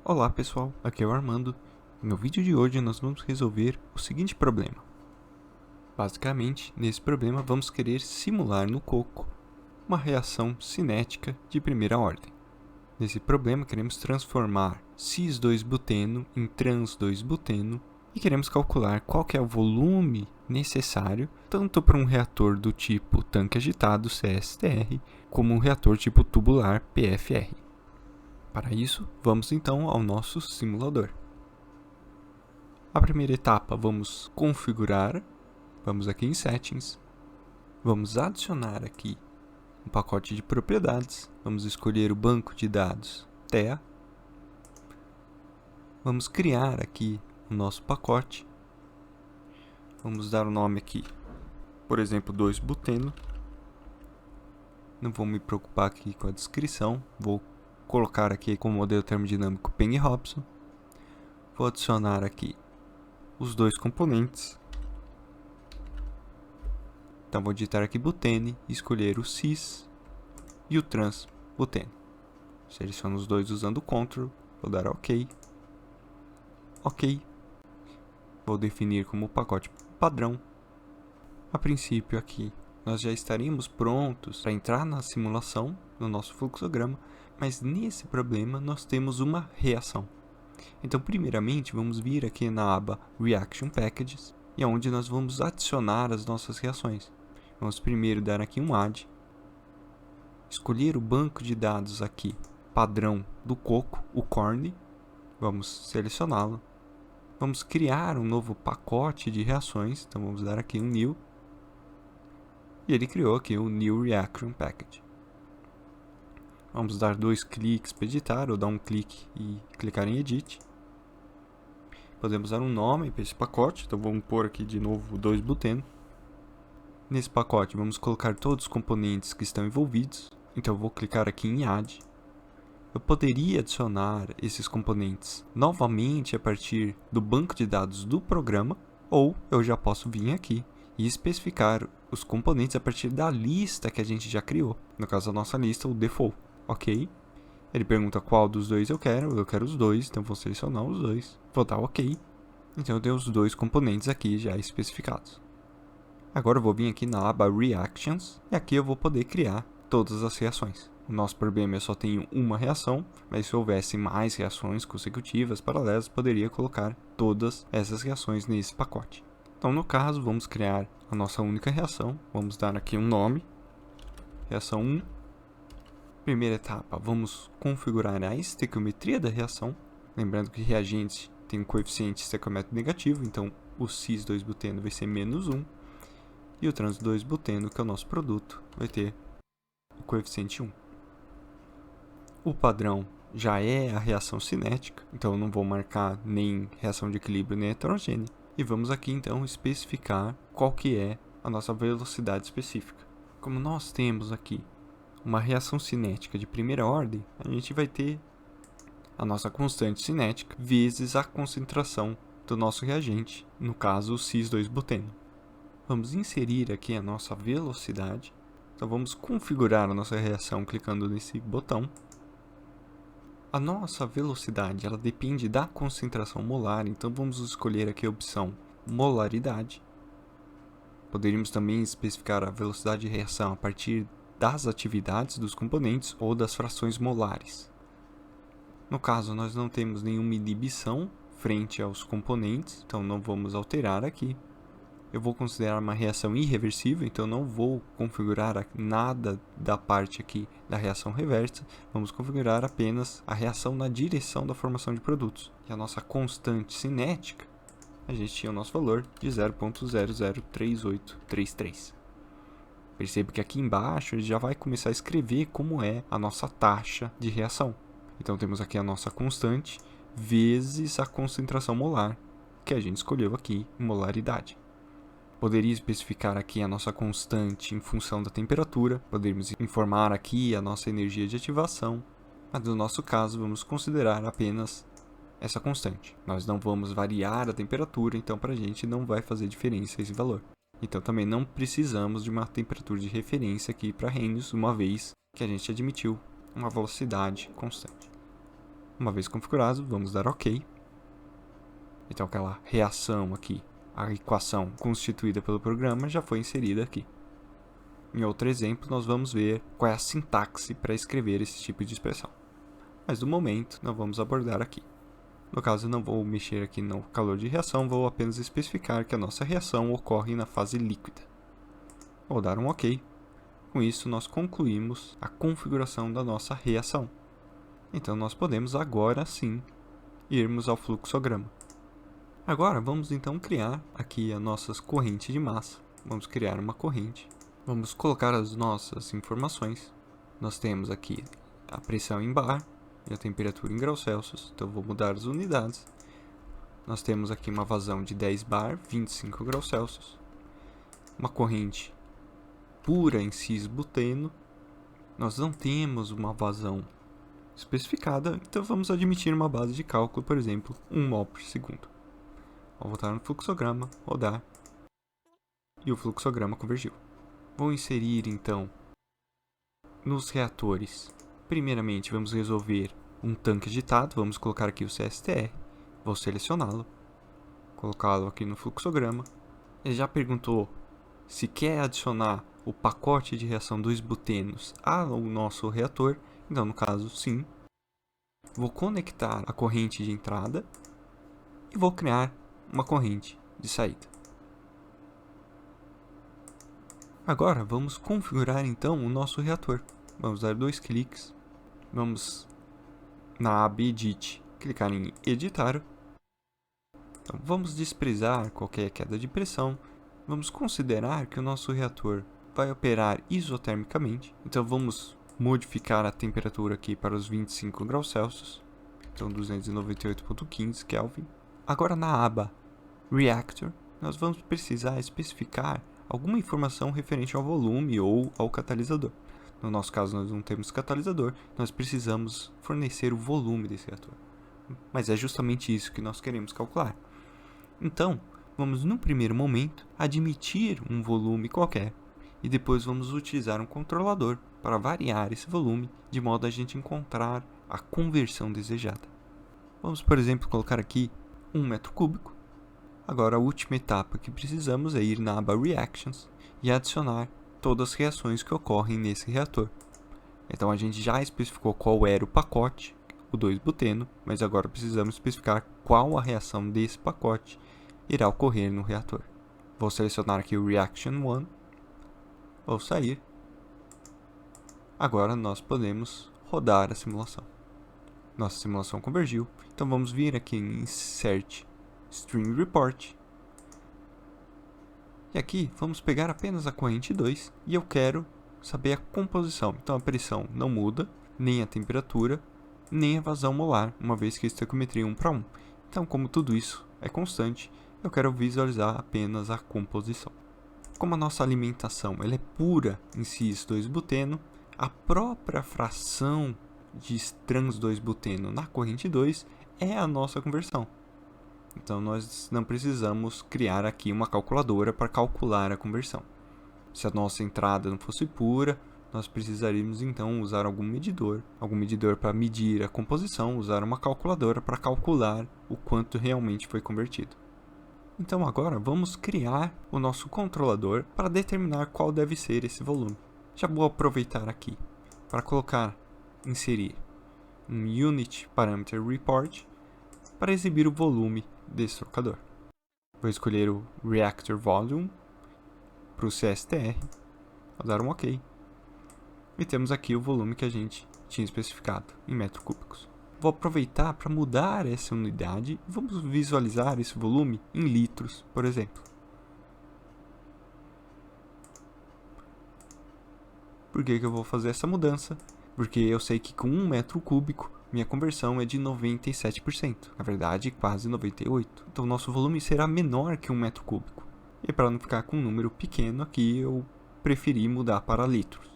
Olá pessoal, aqui é o Armando. No vídeo de hoje nós vamos resolver o seguinte problema. Basicamente, nesse problema vamos querer simular no coco uma reação cinética de primeira ordem. Nesse problema queremos transformar cis-2-buteno em trans-2-buteno e queremos calcular qual que é o volume necessário tanto para um reator do tipo tanque agitado CSTR como um reator tipo tubular PFR. Para isso, vamos então ao nosso simulador. A primeira etapa, vamos configurar, vamos aqui em Settings, vamos adicionar aqui um pacote de propriedades, vamos escolher o banco de dados TEA, vamos criar aqui o nosso pacote, vamos dar o nome aqui, por exemplo, 2-buteno, não vou me preocupar aqui com a descrição, vou colocar aqui como modelo termodinâmico Peng-Hobson, vou adicionar aqui os dois componentes. Então vou digitar aqui butene e escolher o cis e o trans butene. Seleciono os dois usando o Ctrl, vou dar OK. OK. Vou definir como pacote padrão. A princípio aqui nós já estaríamos prontos para entrar na simulação no nosso fluxograma, mas nesse problema nós temos uma reação. Então, primeiramente, vamos vir aqui na aba Reaction Packages, e é onde nós vamos adicionar as nossas reações. Vamos primeiro dar aqui um Add, escolher o banco de dados aqui, padrão do coco, o Corn, vamos selecioná-lo. Vamos criar um novo pacote de reações, então vamos dar aqui um New, e ele criou aqui o New Reaction Package. Vamos dar 2 cliques para editar, ou dar um clique e clicar em Edit. Podemos dar um nome para esse pacote, então vamos pôr aqui de novo 2-buteno. Nesse pacote vamos colocar todos os componentes que estão envolvidos, então eu vou clicar aqui em Add. Eu poderia adicionar esses componentes novamente a partir do banco de dados do programa, ou eu já posso vir aqui e especificar os componentes a partir da lista que a gente já criou. No caso da nossa lista, o default. OK. Ele pergunta qual dos dois eu quero os dois, então vou selecionar os dois, vou dar OK. Então eu tenho os dois componentes aqui já especificados. Agora eu vou vir aqui na aba Reactions, e aqui eu vou poder criar todas as reações. O nosso problema é só tenho uma reação, mas se houvesse mais reações consecutivas, paralelas, poderia colocar todas essas reações nesse pacote. Então no caso, vamos criar a nossa única reação, vamos dar aqui um nome, reação 1. Primeira etapa, vamos configurar a estequiometria da reação. Lembrando que reagente tem um coeficiente estequiométrico negativo, então o cis-2-buteno vai ser -1. E o trans-2-buteno, que é o nosso produto, vai ter o coeficiente 1. O padrão já é a reação cinética, então eu não vou marcar nem reação de equilíbrio nem heterogênea. E vamos aqui então especificar qual que é a nossa velocidade específica. Como nós temos aqui uma reação cinética de primeira ordem, a gente vai ter a nossa constante cinética vezes a concentração do nosso reagente, no caso o cis-2-buteno. Vamos inserir aqui a nossa velocidade, então vamos configurar a nossa reação clicando nesse botão. A nossa velocidade ela depende da concentração molar, então vamos escolher aqui a opção molaridade. Poderíamos também especificar a velocidade de reação a partir das atividades dos componentes ou das frações molares. No caso, nós não temos nenhuma inibição frente aos componentes, então não vamos alterar aqui. Eu vou considerar uma reação irreversível, então não vou configurar nada da parte aqui da reação reversa. Vamos configurar apenas a reação na direção da formação de produtos. E a nossa constante cinética, a gente tinha o nosso valor de 0.003833. Perceba que aqui embaixo ele já vai começar a escrever como é a nossa taxa de reação. Então temos aqui a nossa constante vezes a concentração molar, que a gente escolheu aqui em molaridade. Poderia especificar aqui a nossa constante em função da temperatura, poderíamos informar aqui a nossa energia de ativação, mas no nosso caso vamos considerar apenas essa constante. Nós não vamos variar a temperatura, então para a gente não vai fazer diferença esse valor. Então também não precisamos de uma temperatura de referência aqui para Arrhenius, uma vez que a gente admitiu uma velocidade constante. Uma vez configurado, vamos dar OK. Então aquela reação aqui, a equação constituída pelo programa já foi inserida aqui. Em outro exemplo, nós vamos ver qual é a sintaxe para escrever esse tipo de expressão. Mas no momento, não vamos abordar aqui. No caso, não vou mexer aqui no calor de reação, vou apenas especificar que a nossa reação ocorre na fase líquida. Vou dar um OK. Com isso, nós concluímos a configuração da nossa reação. Então, nós podemos agora sim irmos ao fluxograma. Agora, vamos então criar aqui a nossa corrente de massa. Vamos criar uma corrente. Vamos colocar as nossas informações. Nós temos aqui a pressão em bar e a temperatura em graus Celsius. Então, vou mudar as unidades. Nós temos aqui uma vazão de 10 bar, 25 graus Celsius. Uma corrente pura em cis-buteno. Nós não temos uma vazão especificada, então vamos admitir uma base de cálculo, por exemplo, 1 mol por segundo. Vou voltar no fluxograma, rodar, e o fluxograma convergiu. Vou inserir, então, nos reatores. Primeiramente, vamos resolver um tanque agitado. Vamos colocar aqui o CSTR. Vou selecioná-lo, colocá-lo aqui no fluxograma. Ele já perguntou se quer adicionar o pacote de reação dos butenos ao nosso reator. Então, no caso, sim. Vou conectar a corrente de entrada e vou criar uma corrente de saída. Agora, vamos configurar então o nosso reator. Vamos dar 2 cliques. Vamos na aba Edit, clicar em Editar. Então, vamos desprezar qualquer queda de pressão. Vamos considerar que o nosso reator vai operar isotermicamente. Então, vamos modificar a temperatura aqui para os 25 graus Celsius. Então, 298,15 Kelvin. Agora, na aba Reactor, nós vamos precisar especificar alguma informação referente ao volume ou ao catalisador. No nosso caso, nós não temos catalisador, nós precisamos fornecer o volume desse reator. Mas é justamente isso que nós queremos calcular. Então, vamos no primeiro momento admitir um volume qualquer e depois vamos utilizar um controlador para variar esse volume de modo a gente encontrar a conversão desejada. Vamos, por exemplo, colocar aqui 1 metro cúbico. Agora, a última etapa que precisamos é ir na aba Reactions e adicionar todas as reações que ocorrem nesse reator. Então, a gente já especificou qual era o pacote, o 2-buteno, mas agora precisamos especificar qual a reação desse pacote irá ocorrer no reator. Vou selecionar aqui o Reaction 1, vou sair. Agora, nós podemos rodar a simulação. Nossa simulação convergiu, então vamos vir aqui em Insert Stream Report. E aqui vamos pegar apenas a corrente 2 e eu quero saber a composição. Então a pressão não muda, nem a temperatura, nem a vazão molar, uma vez que a estequiometria é 1 para 1. Então, como tudo isso é constante, eu quero visualizar apenas a composição. Como a nossa alimentação ela é pura em cis-2-buteno, a própria fração de trans-2-buteno na corrente 2 é a nossa conversão. Então, nós não precisamos criar aqui uma calculadora para calcular a conversão. Se a nossa entrada não fosse pura, nós precisaríamos então usar algum medidor para medir a composição, usar uma calculadora para calcular o quanto realmente foi convertido. Então, agora vamos criar o nosso controlador para determinar qual deve ser esse volume. Já vou aproveitar aqui para inserir um Unit Parameter Report para exibir o volume desse trocador. Vou escolher o Reactor Volume para o CSTR, vou dar um OK. E temos aqui o volume que a gente tinha especificado em metros cúbicos. Vou aproveitar para mudar essa unidade e vamos visualizar esse volume em litros, por exemplo. Por que eu vou fazer essa mudança? Porque eu sei que com 1 metro cúbico minha conversão é de 97%, na verdade quase 98%. Então nosso volume será menor que 1 metro cúbico. E para não ficar com um número pequeno aqui, eu preferi mudar para litros.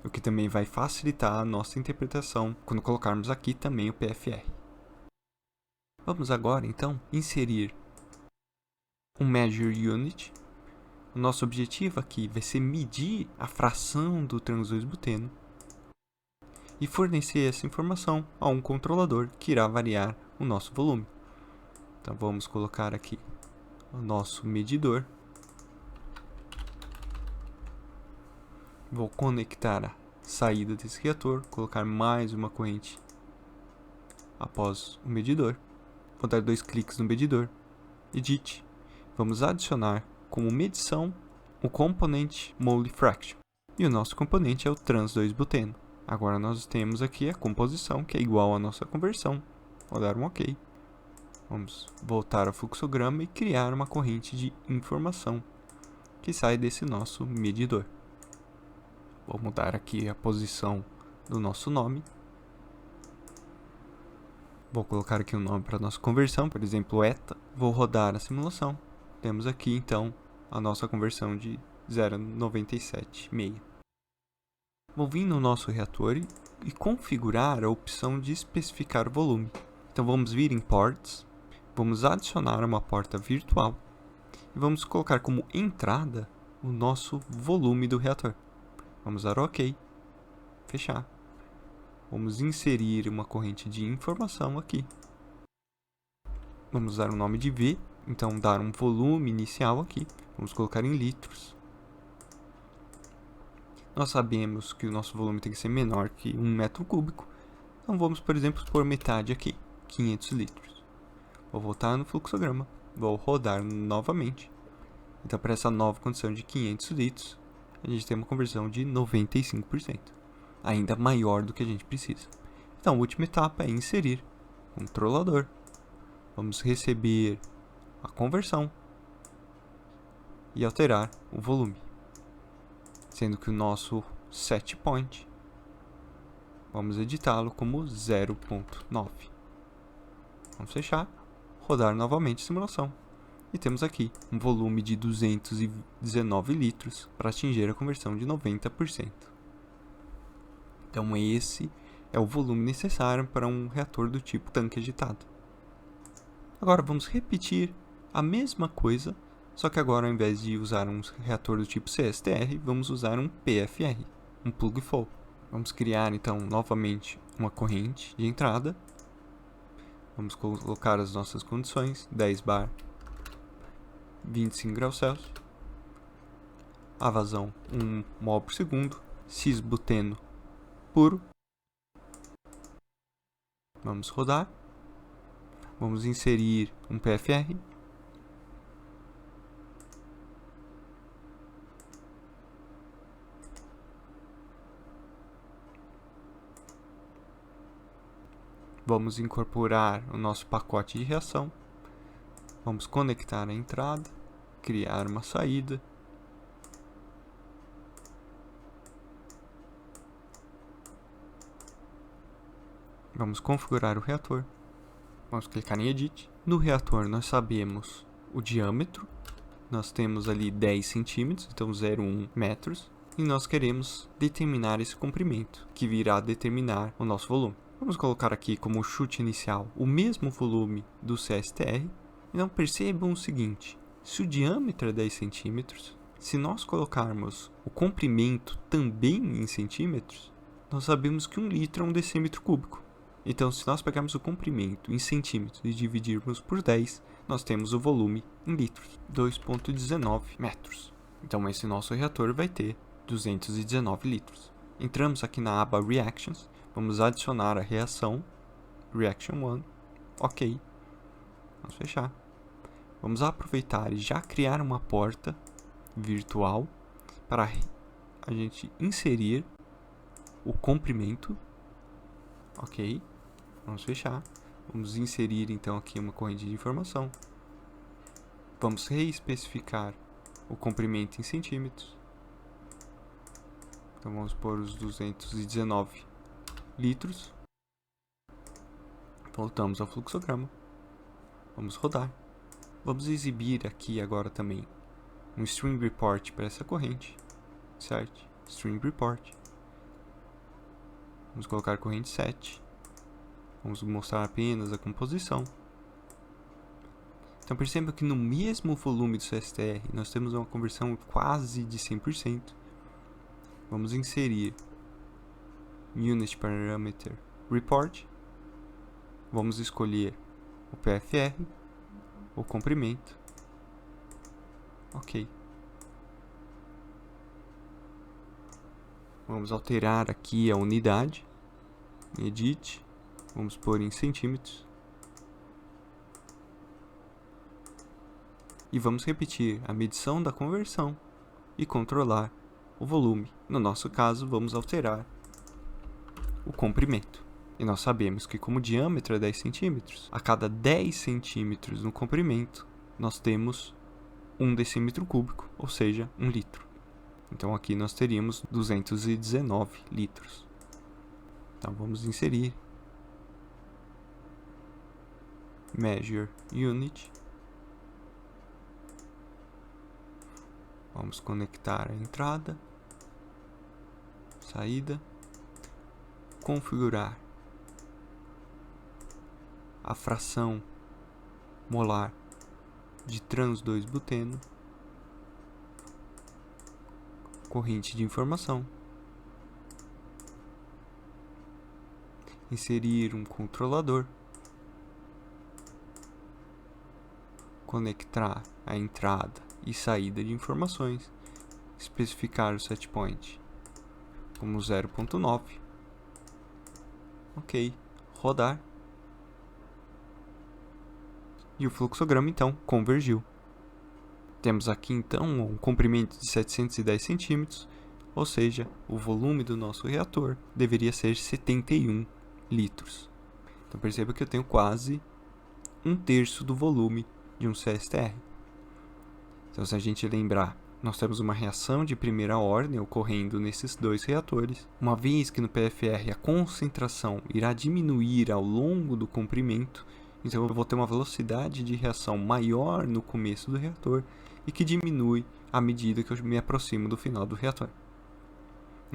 O que também vai facilitar a nossa interpretação quando colocarmos aqui também o PFR. Vamos agora então inserir um Measure Unit. O nosso objetivo aqui vai ser medir a fração do trans-2-buteno. e fornecer essa informação a um controlador que irá variar o nosso volume. Então vamos colocar aqui o nosso medidor. Vou conectar a saída desse reator, colocar mais uma corrente após o medidor. Vou dar 2 cliques no medidor, Edit. Vamos adicionar como medição o componente Mole Fraction. E o nosso componente é o trans-2-buteno. Agora nós temos aqui a composição, que é igual à nossa conversão. Vou dar um OK. Vamos voltar ao fluxograma e criar uma corrente de informação que sai desse nosso medidor. Vou mudar aqui a posição do nosso nome. Vou colocar aqui um nome para a nossa conversão, por exemplo, ETA. Vou rodar a simulação. Temos aqui, então, a nossa conversão de 0,976. Vou vir no nosso reator e configurar a opção de especificar o volume. Então, vamos vir em Ports, vamos adicionar uma porta virtual e vamos colocar como entrada o nosso volume do reator. Vamos dar OK, fechar. Vamos inserir uma corrente de informação aqui. Vamos dar o nome de V, então dar um volume inicial aqui. Vamos colocar em litros. Nós sabemos que o nosso volume tem que ser menor que 1 metro cúbico. Então vamos, por exemplo, pôr metade aqui, 500 litros. Vou voltar no fluxograma, vou rodar novamente. Então para essa nova condição de 500 litros, a gente tem uma conversão de 95%. Ainda maior do que a gente precisa. Então a última etapa é inserir controlador. Vamos receber a conversão e alterar o volume, sendo que o nosso set point, vamos editá-lo como 0.9. Vamos fechar, rodar novamente a simulação. E temos aqui um volume de 219 litros para atingir a conversão de 90%. Então esse é o volume necessário para um reator do tipo tanque agitado. Agora vamos repetir a mesma coisa, só que agora ao invés de usar um reator do tipo CSTR, vamos usar um PFR, um plug flow. Vamos criar então novamente uma corrente de entrada. Vamos colocar as nossas condições, 10 bar, 25 graus Celsius, a vazão 1 mol por segundo, cis-buteno puro. Vamos rodar, vamos inserir um PFR, vamos incorporar o nosso pacote de reação. Vamos conectar a entrada, criar uma saída. Vamos configurar o reator. Vamos clicar em Edit. No reator nós sabemos o diâmetro. Nós temos ali 10 centímetros, então 0,1 metros. E nós queremos determinar esse comprimento, que virá determinar o nosso volume. Vamos colocar aqui como chute inicial o mesmo volume do CSTR. Então percebam o seguinte, se o diâmetro é 10 centímetros, se nós colocarmos o comprimento também em centímetros, nós sabemos que 1 litro é 1 decímetro cúbico. Então se nós pegarmos o comprimento em centímetros e dividirmos por 10, nós temos o volume em litros, 2,19 metros. Então esse nosso reator vai ter 219 litros. Entramos aqui na aba Reactions, vamos adicionar a reação, Reaction 1, OK, vamos fechar. Vamos aproveitar e já criar uma porta virtual para a gente inserir o comprimento. OK, vamos fechar. Vamos inserir então aqui uma corrente de informação. Vamos reespecificar o comprimento em centímetros. Então vamos pôr os 219 litros. Voltamos ao fluxograma. Vamos rodar. Vamos exibir aqui agora também um Stream Report para essa corrente. Certo? Stream Report. Vamos colocar corrente 7. Vamos mostrar apenas a composição. Então perceba que no mesmo volume do CSTR nós temos uma conversão quase de 100%. Vamos inserir Unit Parameter Report. Vamos escolher o PFR, o comprimento. Ok. Vamos alterar aqui a unidade. Edit. Vamos pôr em centímetros. E vamos repetir a medição da conversão e controlar o volume. No nosso caso, vamos alterar o comprimento. E nós sabemos que como o diâmetro é 10 centímetros, a cada 10 centímetros no comprimento, nós temos 1 decímetro cúbico, ou seja, 1 litro. Então aqui nós teríamos 219 litros. Então vamos inserir Measure Unit. Vamos conectar a entrada, saída, configurar a fração molar de trans-2-buteno, corrente de informação, inserir um controlador, conectar a entrada e saída de informações, especificar o setpoint como 0.9, ok, rodar, e o fluxograma então convergiu. Temos aqui então um comprimento de 710 centímetros, ou seja, o volume do nosso reator deveria ser 71 litros. Então perceba que eu tenho quase 1/3 do volume de um CSTR. Então, se a gente lembrar, nós temos uma reação de primeira ordem ocorrendo nesses dois reatores. Uma vez que no PFR a concentração irá diminuir ao longo do comprimento, então eu vou ter uma velocidade de reação maior no começo do reator e que diminui à medida que eu me aproximo do final do reator.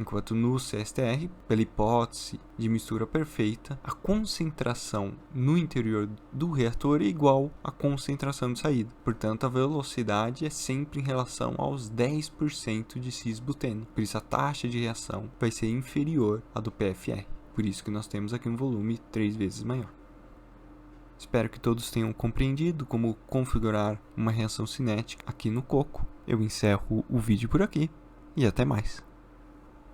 Enquanto no CSTR, pela hipótese de mistura perfeita, a concentração no interior do reator é igual à concentração de saída. Portanto, a velocidade é sempre em relação aos 10% de cis-buteno. Por isso, a taxa de reação vai ser inferior à do PFR. Por isso que nós temos aqui um volume 3 vezes maior. Espero que todos tenham compreendido como configurar uma reação cinética aqui no Coco. Eu encerro o vídeo por aqui e até mais.